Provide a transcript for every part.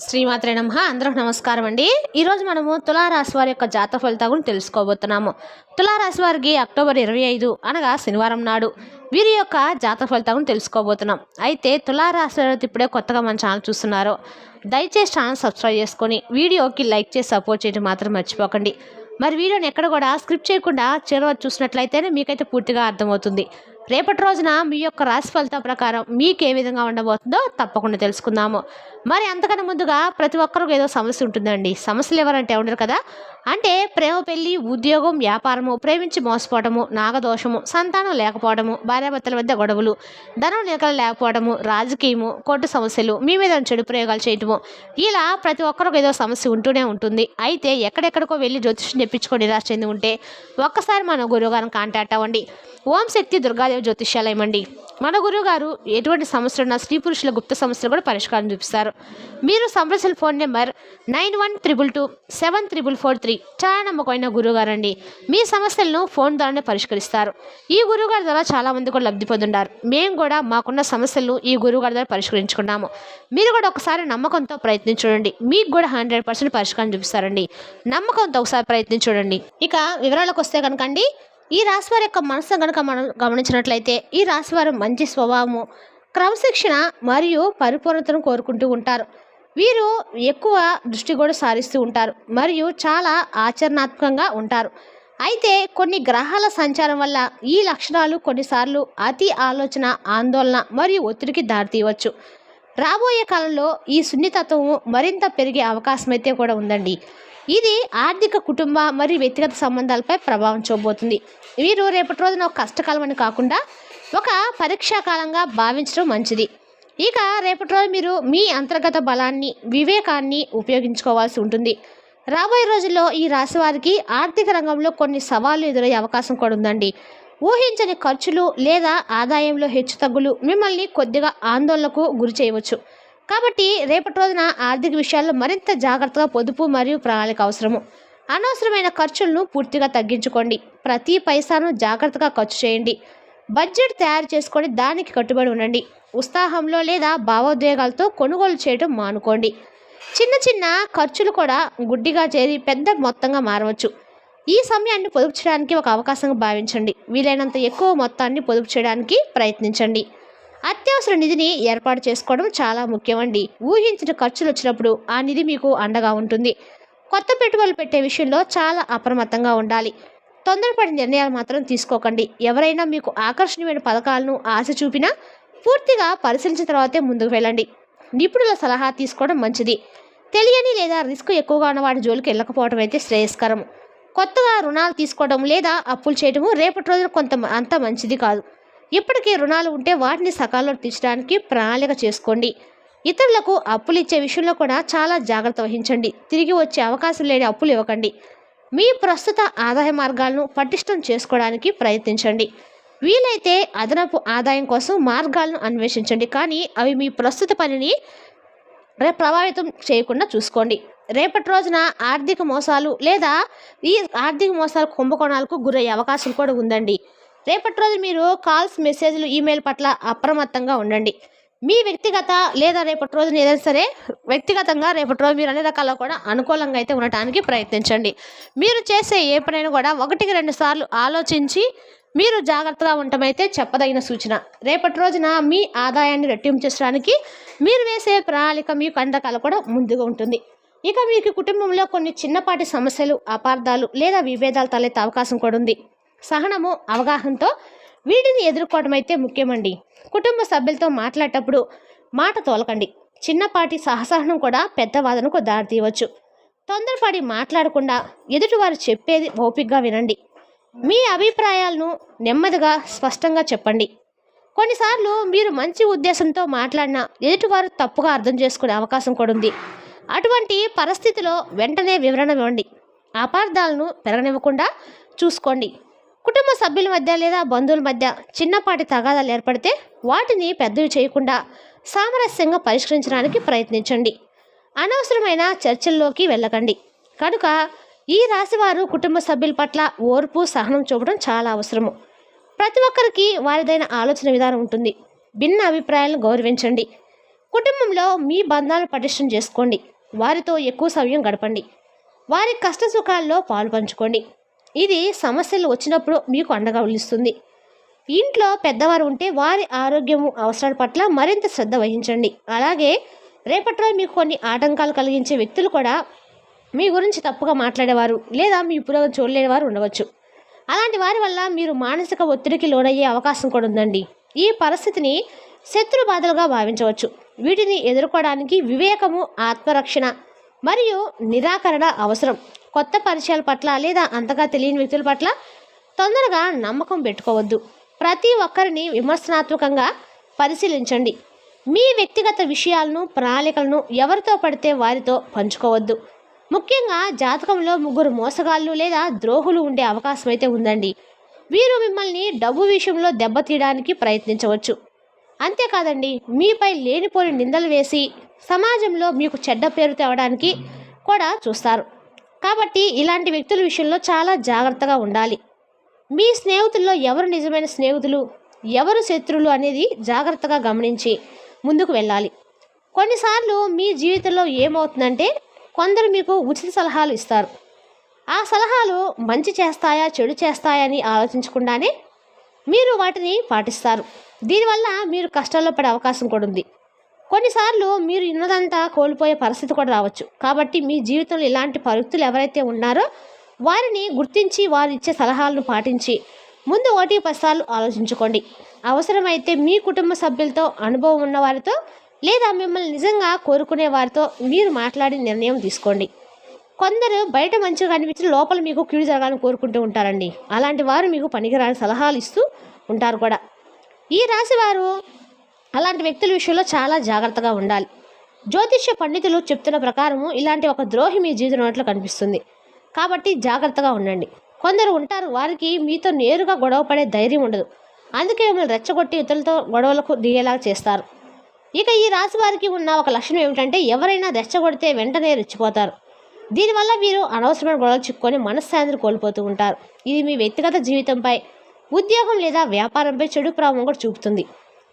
శ్రీమాత్రే నమః. అందరికి నమస్కారం అండి. ఈరోజు మనము తులారాశి వారి యొక్క జాతక ఫలితాలను తెలుసుకోబోతున్నాము. తులారాశి వారికి అక్టోబర్ 25 అనగా శనివారం నాడు వీరి యొక్క జాతక ఫలితాలను తెలుసుకోబోతున్నాం. అయితే తులారాశి వారు ఇప్పుడే కొత్తగా మన ఛానల్ చూస్తున్నారో దయచేసి ఛానల్ సబ్స్క్రైబ్ చేసుకొని వీడియోకి లైక్ చేసి సపోర్ట్ చేయడం మాత్రం మర్చిపోకండి. మరి వీడియోని ఎక్కడ కూడా స్క్రిప్ట్ చేయకుండా చివరి చూసినట్లయితేనే మీకైతే పూర్తిగా అర్థమవుతుంది. రేపటి రోజున మీ యొక్క రాశి ఫలితం ప్రకారం మీకు ఏ విధంగా ఉండబోతుందో తప్పకుండా తెలుసుకుందాము. మరి అంతకన్నా ముందుగా ప్రతి ఒక్కరికి ఏదో సమస్య ఉంటుందండి. సమస్యలు ఎవరంటే ఉండరు కదా. అంటే ప్రేమ, పెళ్లి, ఉద్యోగం, వ్యాపారము, ప్రేమించి మోసపోవడము, నాగదోషము, సంతానం లేకపోవడము, భార్యాభర్తల మధ్య గొడవలు, ధనం లేకపోవడము, రాజకీయము, కోర్టు సమస్యలు, మీ మీద చెడు ప్రయోగాలు చేయటము, ఇలా ప్రతి ఒక్కరికి ఏదో సమస్య ఉంటూనే ఉంటుంది. అయితే ఎక్కడెక్కడికో వెళ్ళి జ్యోతిష్యం తెప్పించుకొని నిరాశ చెంది ఉంటే ఒక్కసారి మన గురువుగారిని కాంటాక్ట్ అవ్వండి. ఓం శక్తి దుర్గాదేవి జ్యోతిష్యాలయం అండి. మన గురువు గారు ఎటువంటి సమస్యలు ఉన్న స్త్రీ పురుషుల గుప్త సమస్యలు కూడా పరిష్కారం చూపిస్తారు. మీరు సంప్రదించిన ఫోన్ నెంబర్ 9122274443. చాలా నమ్మకమైన గురువు గారు అండి. మీ సమస్యలను ఫోన్ ద్వారానే పరిష్కరిస్తారు. ఈ గురువు గారి ద్వారా చాలా మంది కూడా లబ్ధి పొందున్నారు. మేము కూడా మాకున్న సమస్యలను ఈ గురువు గారి ద్వారా పరిష్కరించుకున్నాము. మీరు కూడా ఒకసారి నమ్మకంతో ప్రయత్నించండి. మీకు కూడా 100% పరిష్కారం చూపిస్తారండి. నమ్మకంతో ఒకసారి ప్రయత్నించండి. ఇక వివరాలకు వస్తే కనుక అండి, ఈ రాశివారి యొక్క మనసు కనుక మనం గమనించినట్లయితే ఈ రాశివారు మంచి స్వభావము, క్రమశిక్షణ మరియు పరిపూర్ణతను కోరుకుంటూ ఉంటారు. వీరు ఎక్కువ దృష్టి కూడా సారిస్తూ ఉంటారు మరియు చాలా ఆచరణాత్మకంగా ఉంటారు. అయితే కొన్ని గ్రహాల సంచారం వల్ల ఈ లక్షణాలు కొన్నిసార్లు అతి ఆలోచన, ఆందోళన మరియు ఒత్తిడికి దారితీయవచ్చు. రాబోయే కాలంలో ఈ సున్నితత్వము మరింత పెరిగే అవకాశం అయితే కూడా ఉందండి. ఇది ఆర్థిక, కుటుంబ మరియు వ్యక్తిగత సంబంధాలపై ప్రభావం చూపబోతుంది. వీరు రేపటి రోజున ఒక కష్టకాలం అని కాకుండా ఒక పరీక్షాకాలంగా భావించడం మంచిది. ఇక రేపటి రోజు మీరు మీ అంతర్గత బలాన్ని, వివేకాన్ని ఉపయోగించుకోవాల్సి ఉంటుంది. రాబోయే రోజుల్లో ఈ రాశి వారికి ఆర్థిక రంగంలో కొన్ని సవాళ్లు ఎదురయ్యే అవకాశం కూడా ఉందండి. ఊహించని ఖర్చులు లేదా ఆదాయంలో హెచ్చుతగ్గులు మిమ్మల్ని కొద్దిగా ఆందోళనకు గురి చేయవచ్చు. కాబట్టి రేపటి రోజున ఆర్థిక విషయాల్లో మరింత జాగ్రత్తగా పొదుపు మరియు ప్రణాళిక అవసరము. అనవసరమైన ఖర్చులను పూర్తిగా తగ్గించుకోండి. ప్రతి పైసాను జాగ్రత్తగా ఖర్చు చేయండి. బడ్జెట్ తయారు చేసుకొని దానికి కట్టుబడి ఉండండి. ఉత్సాహంలో లేదా భావోద్వేగాలతో కొనుగోలు చేయడం మానుకోండి. చిన్న చిన్న ఖర్చులు కూడా గుడ్డిగా చేరి పెద్ద మొత్తంగా మారవచ్చు. ఈ సమయాన్ని పొదుపు చేయడానికి ఒక అవకాశంగా భావించండి. వీలైనంత ఎక్కువ మొత్తాన్ని పొదుపు చేయడానికి ప్రయత్నించండి. అత్యవసర నిధిని ఏర్పాటు చేసుకోవడం చాలా ముఖ్యమండి. ఊహించిన ఖర్చులు వచ్చినప్పుడు ఆ నిధి మీకు అండగా ఉంటుంది. కొత్త పెట్టుబడులు పెట్టే విషయంలో చాలా అప్రమత్తంగా ఉండాలి. తొందరపడి నిర్ణయాలు మాత్రం తీసుకోకండి. ఎవరైనా మీకు ఆకర్షణీయమైన పథకాలను ఆశ చూపినా పూర్తిగా పరిశీలించిన తర్వాతే ముందుకు వెళ్ళండి. నిపుణుల సలహా తీసుకోవడం మంచిది. తెలియని లేదా రిస్క్ ఎక్కువగా ఉన్న వాటి జోలికి వెళ్ళకపోవడం అయితే శ్రేయస్కరం. కొత్తగా రుణాలు తీసుకోవడం లేదా అప్పులు చేయడము రేపటి రోజున అంత మంచిది కాదు. ఇప్పటికే రుణాలు ఉంటే వాటిని సకాలంలో తీర్చడానికి ప్రణాళిక చేసుకోండి. ఇతరులకు అప్పులు ఇచ్చే విషయంలో కూడా చాలా జాగ్రత్త వహించండి. తిరిగి వచ్చే అవకాశం లేని అప్పులు ఇవ్వకండి. మీ ప్రస్తుత ఆదాయ మార్గాలను పటిష్టం చేసుకోవడానికి ప్రయత్నించండి. వీలైతే అదనపు ఆదాయం కోసం మార్గాలను అన్వేషించండి, కానీ అవి మీ ప్రస్తుత పనిని ప్రభావితం చేయకుండా చూసుకోండి. రేపటి రోజున ఆర్థిక మోసాలు లేదా ఈ ఆర్థిక మోసాలు కుంభకోణాలకు గురయ్యే అవకాశం కూడా ఉందండి. రేపటి రోజు మీరు కాల్స్, మెసేజ్లు, ఈమెయిల్ పట్ల అప్రమత్తంగా ఉండండి. మీ వ్యక్తిగత లేదా రేపటి రోజున ఏదైనా సరే వ్యక్తిగతంగా రేపటి రోజు మీరు అన్ని రకాల కూడా అనుకూలంగా అయితే ఉండటానికి ప్రయత్నించండి. మీరు చేసే ఏ పనైనా కూడా 1-2 సార్లు ఆలోచించి మీరు జాగ్రత్తగా ఉండటమైతే చెప్పదగిన సూచన. రేపటి రోజున మీ ఆదాయాన్ని రెట్టింపు చేయడానికి మీరు వేసే ప్రణాళిక మీకు అన్ని రకాల కూడా ముందుగా ఉంటుంది. ఇక మీకు కుటుంబంలో కొన్ని చిన్నపాటి సమస్యలు, అపార్థాలు లేదా విభేదాలు తలెత్తే అవకాశం కూడా ఉంది. సహనము, అవగాహనతో వీటిని ఎదుర్కోవడం అయితే ముఖ్యమండి. కుటుంబ సభ్యులతో మాట్లాడేటప్పుడు మాట తోలకండి. చిన్నపాటి సహసహనం కూడా పెద్ద వాదనకు దారితీయవచ్చు. తొందరపడి మాట్లాడకుండా ఎదుటివారు చెప్పేది ఓపికగా వినండి. మీ అభిప్రాయాలను నెమ్మదిగా స్పష్టంగా చెప్పండి. కొన్నిసార్లు మీరు మంచి ఉద్దేశంతో మాట్లాడినా ఎదుటివారు తప్పుగా అర్థం చేసుకునే అవకాశం కూడా ఉంది. అటువంటి పరిస్థితిలో వెంటనే వివరణ ఇవ్వండి. అపార్థాలను పెరగనివ్వకుండా చూసుకోండి. కుటుంబ సభ్యుల మధ్య లేదా బంధువుల మధ్య చిన్నపాటి తగాదాలు ఏర్పడితే వాటిని పెద్దవి చేయకుండా సామరస్యంగా పరిష్కరించడానికి ప్రయత్నించండి. అనవసరమైన చర్చల్లోకి వెళ్ళకండి. కనుక ఈ రాశివారు కుటుంబ సభ్యుల పట్ల ఓర్పు, సహనం చూపడం చాలా అవసరము. ప్రతి ఒక్కరికి వారిదైన ఆలోచన విధానం ఉంటుంది. భిన్న అభిప్రాయాలను గౌరవించండి. కుటుంబంలో మీ బంధాలను పటిష్టం చేసుకోండి. వారితో ఎక్కువ సమయం గడపండి. వారి కష్ట సుఖాల్లో పాలు పంచుకోండి. ఇది సమస్యలు వచ్చినప్పుడు మీకు అండగా నిలుస్తుంది. ఇంట్లో పెద్దవారు ఉంటే వారి ఆరోగ్యము అవసరాల పట్ల మరింత శ్రద్ధ వహించండి. అలాగే రేపటిలో మీకు కొన్ని ఆటంకాలు కలిగించే వ్యక్తులు కూడా మీ గురించి తప్పుగా మాట్లాడేవారు లేదా మీ పురోగతి చూడలేనివారు ఉండవచ్చు. అలాంటి వారి వల్ల మీరు మానసిక ఒత్తిడికి లోనయ్యే అవకాశం కూడా ఉందండి. ఈ పరిస్థితిని శత్రు బాధలుగా భావించవచ్చు. వీటిని ఎదుర్కోవడానికి వివేకము, ఆత్మరక్షణ మరియు నిరాకరణ అవసరం. కొత్త పరిచయాల పట్ల లేదా అంతగా తెలియని వ్యక్తుల పట్ల తొందరగా నమ్మకం పెట్టుకోవద్దు. ప్రతి ఒక్కరిని విమర్శనాత్మకంగా పరిశీలించండి. మీ వ్యక్తిగత విషయాలను, ప్రణాళికలను ఎవరితో పడితే వారితో పంచుకోవద్దు. ముఖ్యంగా జాతకంలో 3 మోసగాళ్ళు లేదా ద్రోహులు ఉండే అవకాశం అయితే ఉందండి. వీరు మిమ్మల్ని డబ్బు విషయంలో దెబ్బతీయడానికి ప్రయత్నించవచ్చు. అంతేకాదండి, మీపై లేనిపోని నిందలు వేసి సమాజంలో మీకు చెడ్డ పేరు తేవడానికి కూడా చూస్తారు. కాబట్టి ఇలాంటి వ్యక్తుల విషయంలో చాలా జాగ్రత్తగా ఉండాలి. మీ స్నేహితుల్లో ఎవరు నిజమైన స్నేహితులు, ఎవరు శత్రువులు అనేది జాగ్రత్తగా గమనించి ముందుకు వెళ్ళాలి. కొన్నిసార్లు మీ జీవితంలో ఏమవుతుందంటే కొందరు మీకు ఉచిత సలహాలు ఇస్తారు. ఆ సలహాలు మంచి చేస్తాయా చెడు చేస్తాయా అని ఆలోచించకుండానే మీరు వాటిని పాటిస్తారు. దీనివల్ల మీరు కష్టాల్లో పడే అవకాశం కూడా ఉంది. కొన్నిసార్లు మీరు ఉన్నదంతా కోల్పోయే పరిస్థితి కూడా రావచ్చు. కాబట్టి మీ జీవితంలో ఇలాంటి వ్యక్తులు ఎవరైతే ఉన్నారో వారిని గుర్తించి వారు ఇచ్చే సలహాలను పాటించి ముందు 1-10 సార్లు ఆలోచించుకోండి. అవసరమైతే మీ కుటుంబ సభ్యులతో, అనుభవం ఉన్న వారితో లేదా మిమ్మల్ని నిజంగా కోరుకునే వారితో మీరు మాట్లాడి నిర్ణయం తీసుకోండి. కొందరు బయట మంచిగా కనిపించి లోపల మీకు కీడు జరగాలని కోరుకుంటూ ఉంటారండి. అలాంటి వారు మీకు పనికిరాని సలహాలు ఇస్తూ ఉంటారు కూడా. ఈ రాశి వారు అలాంటి వ్యక్తుల విషయంలో చాలా జాగ్రత్తగా ఉండాలి. జ్యోతిష్య పండితులు చెప్తున్న ప్రకారము ఇలాంటి ఒక ద్రోహి మీ జీవితంలో కనిపిస్తుంది. కాబట్టి జాగ్రత్తగా ఉండండి. కొందరు ఉంటారు, వారికి మీతో నేరుగా గొడవ పడే ధైర్యం ఉండదు. అందుకే మిమ్మల్ని రెచ్చగొట్టి ఇతరులతో గొడవలకు దిగేలా చేస్తారు. ఇక ఈ రాశి వారికి ఉన్న ఒక లక్షణం ఏమిటంటే ఎవరైనా రెచ్చగొడితే వెంటనే రెచ్చిపోతారు. దీనివల్ల మీరు అనవసరమైన గొడవలు చిక్కుకొని మనశ్శాంతిని కోల్పోతూ ఉంటారు. ఇది మీ వ్యక్తిగత జీవితంపై, ఉద్యోగం లేదా వ్యాపారంపై చెడు ప్రభావం కూడా చూపుతుంది.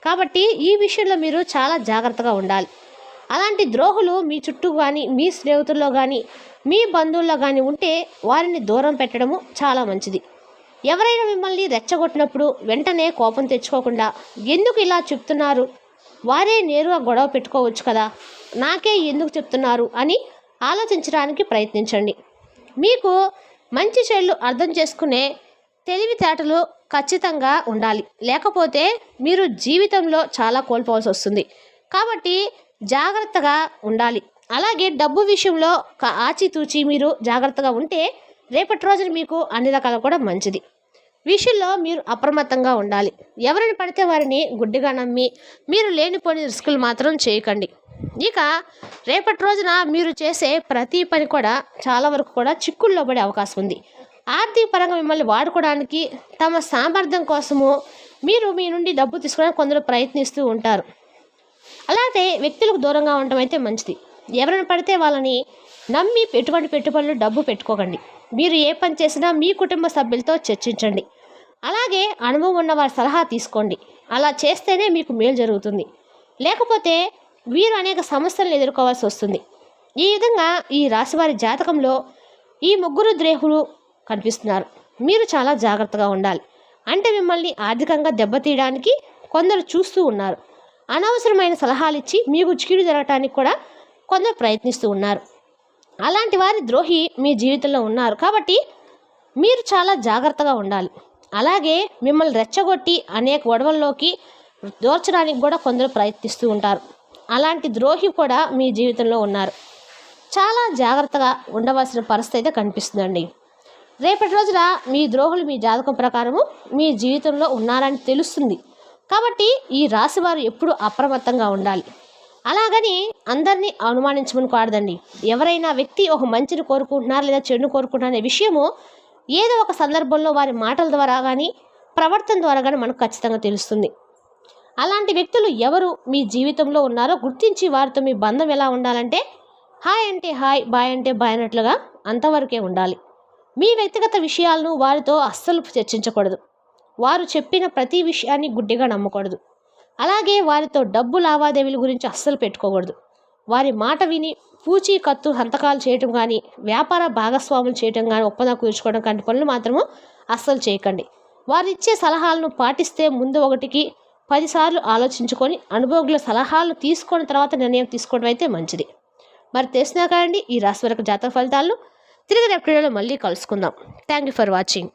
కాబట్టి ఈ విషయంలో మీరు చాలా జాగ్రత్తగా ఉండాలి. అలాంటి ద్రోహులు మీ చుట్టూ కానీ, మీ స్నేహితుల్లో కానీ, మీ బంధువుల్లో కానీ ఉంటే వారిని దూరం పెట్టడము చాలా మంచిది. ఎవరైనా మిమ్మల్ని రెచ్చగొట్టినప్పుడు వెంటనే కోపం తెచ్చుకోకుండా ఎందుకు ఇలా చెప్తున్నారు, వారే నేరుగా గొడవ పెట్టుకోవచ్చు కదా, నాకే ఎందుకు చెప్తున్నారు అని ఆలోచించడానికి ప్రయత్నించండి. మీకు మంచి చెడులు అర్థం చేసుకునే తెలివితేటలు ఖచ్చితంగా ఉండాలి. లేకపోతే మీరు జీవితంలో చాలా కోల్పోవాల్సి వస్తుంది. కాబట్టి జాగ్రత్తగా ఉండాలి. అలాగే డబ్బు విషయంలో ఆచితూచి మీరు జాగ్రత్తగా ఉంటే రేపటి రోజున మీకు అన్ని రకాల కూడా మంచిది. విషయంలో మీరు అప్రమత్తంగా ఉండాలి. ఎవరిని పడితే వారిని గుడ్డిగా నమ్మి మీరు లేనిపోని రిస్కులు మాత్రం చేయకండి. ఇక రేపటి రోజున మీరు చేసే ప్రతి పని కూడా చాలా వరకు కూడా చిక్కుల్లో పడే అవకాశం ఉంది. ఆర్థిక పరంగా మిమ్మల్ని వాడుకోవడానికి తమ సామర్థ్యం కోసము మీరు మీ నుండి డబ్బు తీసుకోవడానికి కొందరు ప్రయత్నిస్తూ ఉంటారు. అలాగే వ్యక్తులకు దూరంగా ఉండటం అయితే మంచిది. ఎవరిని పడితే వాళ్ళని నమ్మి ఎటువంటి పెట్టుబడులు డబ్బు పెట్టుకోకండి. మీరు ఏ పని చేసినా మీ కుటుంబ సభ్యులతో చర్చించండి. అలాగే అనుభవం ఉన్న వారి సలహా తీసుకోండి. అలా చేస్తేనే మీకు మేలు జరుగుతుంది. లేకపోతే వీరు అనేక సమస్యలను ఎదుర్కోవాల్సి వస్తుంది. ఈ విధంగా ఈ రాశివారి జాతకంలో ఈ 3 ద్రోహులు కనిపిస్తున్నారు. మీరు చాలా జాగ్రత్తగా ఉండాలి. అంటే మిమ్మల్ని ఆర్థికంగా దెబ్బతీయడానికి కొందరు చూస్తూ ఉన్నారు. అనవసరమైన సలహాలు ఇచ్చి మీకు కీడు జరగటానికి కూడా కొందరు ప్రయత్నిస్తూ ఉన్నారు. అలాంటి వారి ద్రోహి మీ జీవితంలో ఉన్నారు. కాబట్టి మీరు చాలా జాగ్రత్తగా ఉండాలి. అలాగే మిమ్మల్ని రెచ్చగొట్టి అనేక గొడవల్లోకి దోర్చడానికి కూడా కొందరు ప్రయత్నిస్తూ ఉంటారు. అలాంటి ద్రోహి కూడా మీ జీవితంలో ఉన్నారు. చాలా జాగ్రత్తగా ఉండవలసిన పరిస్థితి అయితే కనిపిస్తుందండి. రేపటి రోజున మీ ద్రోహులు మీ జాతకం ప్రకారము మీ జీవితంలో ఉన్నారని తెలుస్తుంది. కాబట్టి ఈ రాశి వారు ఎప్పుడూ అప్రమత్తంగా ఉండాలి. అలాగని అందరినీ అనుమానించమని కాదండి. ఎవరైనా వ్యక్తి ఒక మంచిని కోరుకుంటున్నారు లేదా చెడును కోరుకుంటున్నారు అనే విషయము ఏదో ఒక సందర్భంలో వారి మాటల ద్వారా కానీ ప్రవర్తన ద్వారా కానీ మనకు ఖచ్చితంగా తెలుస్తుంది. అలాంటి వ్యక్తులు ఎవరు మీ జీవితంలో ఉన్నారో గుర్తించి వారితో మీ బంధం ఎలా ఉండాలంటే హాయ్ అంటే హాయ్, బాయ్ అంటే బాయ్ అన్నట్లుగా అంతవరకే ఉండాలి. మీ వ్యక్తిగత విషయాలను వారితో అస్సలు చర్చించకూడదు. వారు చెప్పిన ప్రతి విషయాన్ని గుడ్డిగా నమ్మకూడదు. అలాగే వారితో డబ్బు లావాదేవీల గురించి అస్సలు పెట్టుకోకూడదు. వారి మాట విని పూచీకత్తు సంతకాలు చేయటం కానీ, వ్యాపార భాగస్వాములు చేయటం కానీ, ఒప్పందం కుదుర్చుకోవడం కంటి పనులు మాత్రము అస్సలు చేయకండి. వారిచ్చే సలహాలను పాటిస్తే ముందు 1కి 10 సార్లు ఆలోచించుకొని అనుభవజ్ఞుల సలహాలను తీసుకున్న తర్వాత నిర్ణయం తీసుకోవడం అయితే మంచిది. మరి తెలిసినా కాండి ఈ రాశి వరకు జాతక ఫలితాలను తిరిగి రేపటి వీడియోలో మళ్ళీ కలుసుకుందాం. Thank you for watching.